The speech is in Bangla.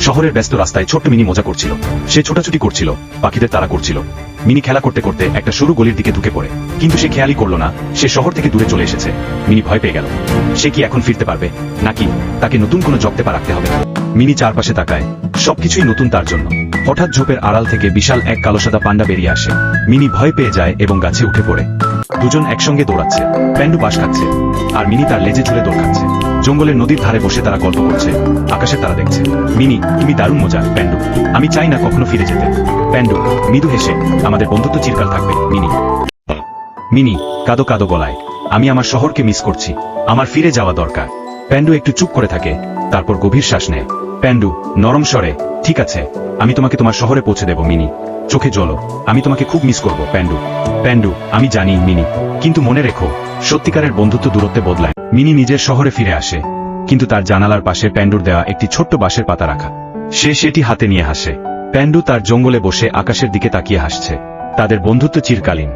শহরের ব্যস্ত রাস্তায় ছোট্ট মিনি মজা করছিল। সে ছোটাছুটি করছিল, পাখিদের তাড়া করছিল। মিনি খেলা করতে করতে একটা সরু গলির দিকে ঢুকে পড়ে, কিন্তু সে খেয়ালই করলো না সে শহর থেকে দূরে চলে এসেছে। মিনি ভয় পেয়ে গেল। সে কি এখন ফিরতে পারবে, নাকি তাকে নতুন কোনো জগতে পা রাখতে হবে? মিনি চারপাশে তাকায়, সবকিছুই নতুন তার জন্য। হঠাৎ ঝোপের আড়াল থেকে বিশাল এক কালো সাদা পান্ডা বেরিয়ে আসে। মিনি ভয় পেয়ে যায় এবং গাছে উঠে পড়ে। দুজন একসঙ্গে দৌড়াচ্ছে, প্যান্ডু পাশ খাচ্ছে, আর মিনি তার লেজে ঝুলে দৌড় খাচ্ছে। জঙ্গলের নদীর ধারে বসে তারা গল্প করছে, আকাশের তারা দেখছে। মিনি, তুমি দারুণ মজা প্যান্ডু, আমি চাই না কখনো ফিরে যেতে। প্যান্ডু মৃদু হেসে, আমাদের বন্ধুত্ব চিরকাল থাকবে মিনি। মিনি কাঁদো কাঁদো গলায়, আমি আমার শহরকে মিস করছি, আমার ফিরে যাওয়া দরকার। প্যান্ডু একটু চুপ করে থাকে, তারপর গভীর শ্বাস নেয়। প্যান্ডু নরম স্বরে, ঠিক আছে, আমি তোমাকে তোমার শহরে পৌঁছে দেব মিনি। চোখে জলো, আমি তোমাকে খুব মিস করব প্যান্ডু। প্যান্ডু আমি জানি মিনি, কিন্তু মনে রেখো, সত্যিকারের বন্ধুত্ব দূরত্বে বদলায়। মিনি নিজের শহরে ফিরে আসে, কিন্তু তার জানালার পাশে প্যান্ডুর দেওয়া একটি ছোট্ট বাঁশের পাতা রাখা। সে সেটি হাতে নিয়ে হাসে। প্যান্ডু তার জঙ্গলে বসে আকাশের দিকে তাকিয়ে হাসছে। তাদের বন্ধুত্ব চিরকালীন।